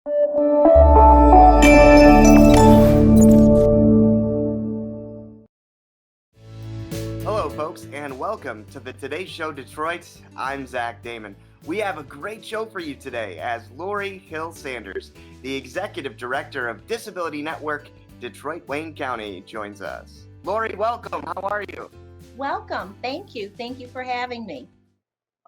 Hello, folks, and welcome to the Today Show Detroit. I'm Zach Damon. We have a great show for you today as Lori Hill Sanders, the Executive Director of Disability Network, Detroit Wayne County, joins us. Lori, welcome. How are you? Welcome. Thank you. Thank you for having me.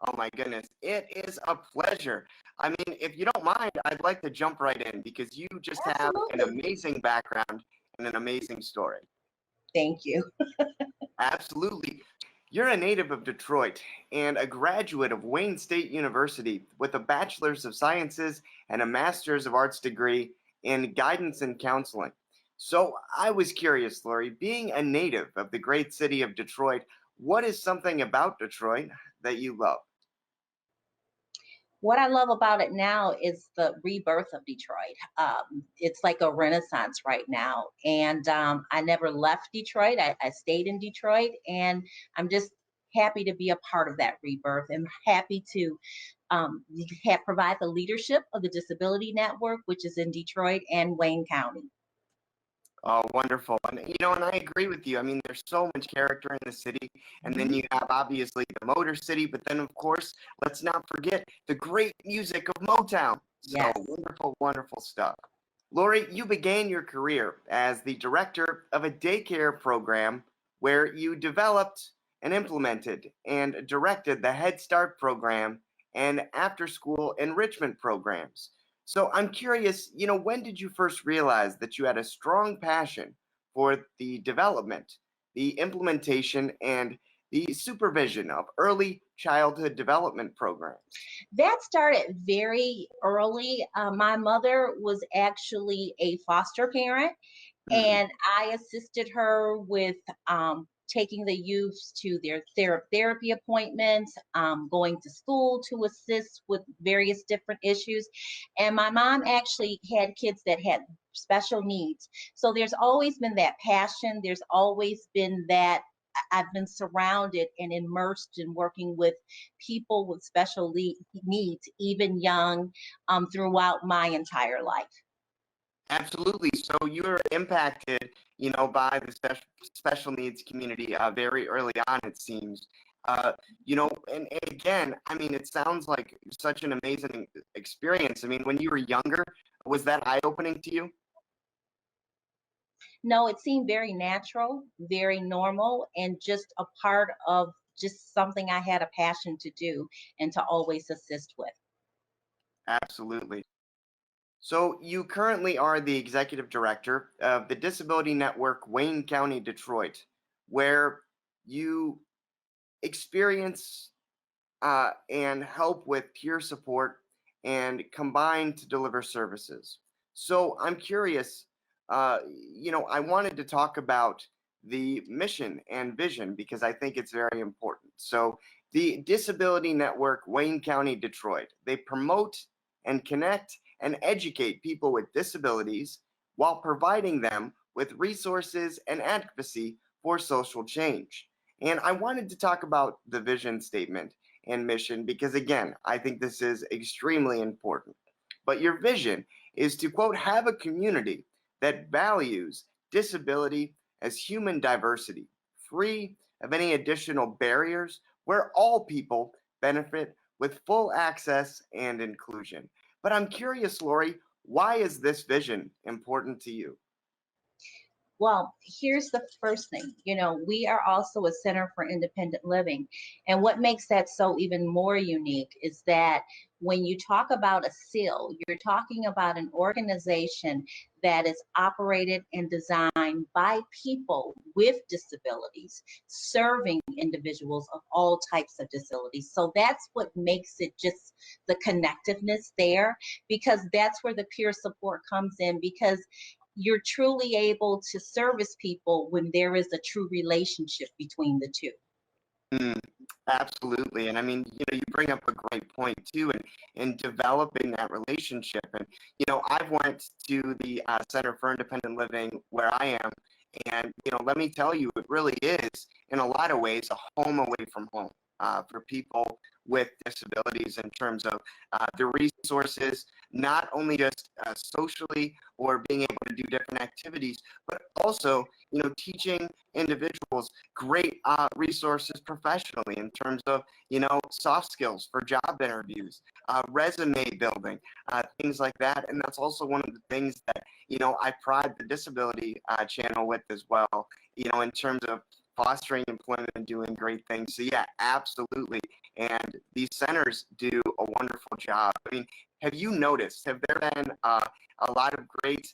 Oh my goodness, it is a pleasure. I mean, if you don't mind, I'd like to jump right in because you just have an amazing background and an amazing story. Thank you. Absolutely. You're a native of Detroit and a graduate of Wayne State University with a Bachelor's of Sciences and a Master's of Arts degree in Guidance and Counseling. So I was curious, Lori, being a native of the great city of Detroit, what is something about Detroit that you love? What I love about it now is the rebirth of Detroit. It's like a renaissance right now. And I never left Detroit. I stayed in Detroit, and I'm just happy to be a part of that rebirth and happy to provide the leadership of the Disability Network, which is in Detroit and Wayne County. Oh, wonderful. And and I agree with you. I mean, there's so much character in the city. And then you have obviously the Motor City, but then of course, let's not forget the great music of Motown. So Yes. wonderful, wonderful stuff. Lori, you began your career as the director of a daycare program where you developed and implemented and directed the Head Start program and after school enrichment programs. So I'm curious, when did you first realize that you had a strong passion for the development, the implementation, and the supervision of early childhood development programs? That started very early. My mother was actually a foster parent, and I assisted her with taking the youths to their therapy appointments, going to school to assist with various different issues. And my mom actually had kids that had special needs. So there's always been that passion. There's always been that I've been surrounded and immersed in working with people with special needs, even young, throughout my entire life. Absolutely. So you were impacted, by the special needs community very early on, it seems. And again, I mean, it sounds like such an amazing experience. I mean, when you were younger, was that eye-opening to you? No, it seemed very natural, very normal, and just a part of just something I had a passion to do and to always assist with. Absolutely. So you currently are the executive director of the Disability Network Wayne County, Detroit, where you experience and help with peer support and combine to deliver services. So I'm curious, I wanted to talk about the mission and vision because I think it's very important. So the Disability Network Wayne County, Detroit, they promote and connect and educate people with disabilities while providing them with resources and advocacy for social change. And I wanted to talk about the vision statement and mission because, again, I think this is extremely important. But your vision is to, quote, have a community that values disability as human diversity, free of any additional barriers, where all people benefit with full access and inclusion. But I'm curious, Lori, why is this vision important to you? Well, here's the first thing. We are also a center for independent living. And what makes that so even more unique is that when you talk about a SIL, you're talking about an organization that is operated and designed by people with disabilities, serving individuals of all types of disabilities. So that's what makes it just the connectiveness there, because that's where the peer support comes in, because you're truly able to service people when there is a true relationship between the two. Mm, absolutely. And I mean, you bring up a great point too, in developing that relationship. And, I've went to the Center for Independent Living where I am. And, let me tell you, it really is, in a lot of ways, a home away from home for people with disabilities in terms of the resources, not only just socially or being able to do different activities, but also, teaching individuals great resources professionally in terms of, soft skills for job interviews, resume building, things like that. And that's also one of the things that, I pride the disability channel with as well, in terms of fostering employment and doing great things. So yeah, absolutely. And these centers do a wonderful job. I mean, have you noticed, have there been a lot of great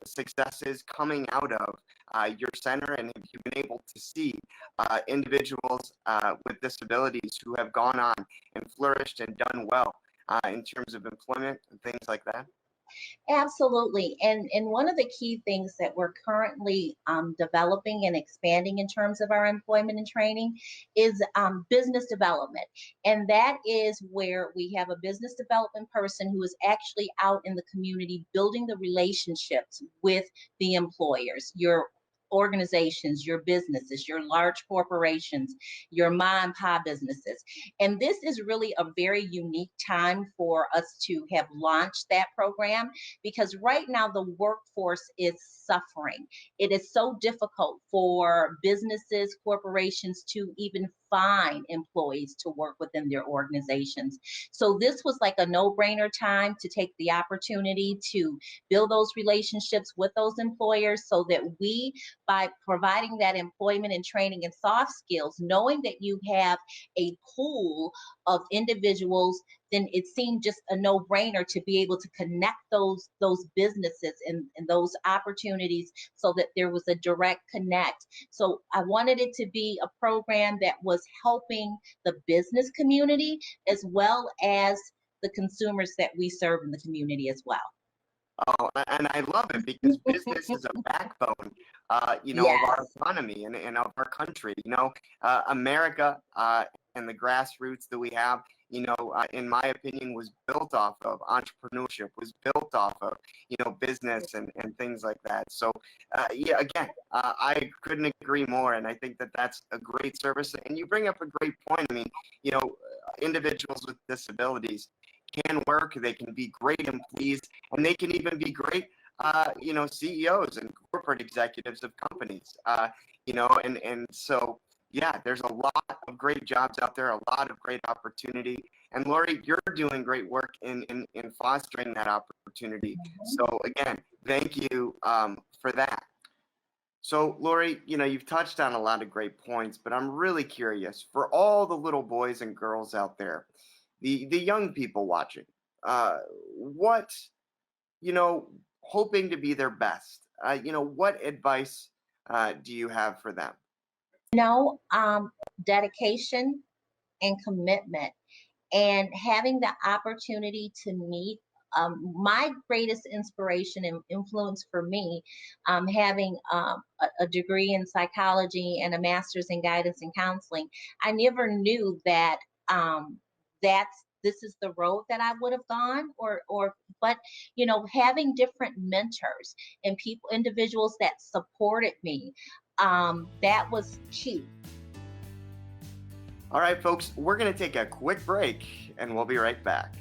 successes coming out of your center, and have you been able to see individuals with disabilities who have gone on and flourished and done well in terms of employment and things like that? Absolutely. And one of the key things that we're currently developing and expanding in terms of our employment and training is business development. And that is where we have a business development person who is actually out in the community building the relationships with the employers, your organizations, your businesses, your large corporations, your mom and pop businesses. And this is really a very unique time for us to have launched that program, because right now the workforce is suffering. It is so difficult for businesses, corporations to even find employees to work within their organizations. So this was like a no-brainer time to take the opportunity to build those relationships with those employers, so that we, by providing that employment and training and soft skills, knowing that you have a pool of individuals, then it seemed just a no-brainer to be able to connect those businesses and those opportunities, so that there was a direct connect. So I wanted it to be a program that was helping the business community as well as the consumers that we serve in the community as well. Oh, and I love it because business is a backbone, of our Yes. economy and of our country. America and the grassroots that we have, in my opinion, was built off of entrepreneurship, was built off of, business and things like that. So, yeah, again, I couldn't agree more. And I think that that's a great service. And you bring up a great point. I mean, individuals with disabilities can work, they can be great employees, and they can even be great, CEOs and corporate executives of companies, and so, yeah, there's a lot of great jobs out there, a lot of great opportunity. And Lori, you're doing great work in fostering that opportunity. So again, thank you for that. So Lori, you've touched on a lot of great points, but I'm really curious for all the little boys and girls out there, the young people watching, what, hoping to be their best, what advice do you have for them? No, dedication and commitment, and having the opportunity to meet my greatest inspiration and influence for me, having a degree in psychology and a master's in guidance and counseling. I never knew that this is the road that I would have gone, but having different mentors and people, individuals that supported me, that was key. All right, folks, we're going to take a quick break and we'll be right back.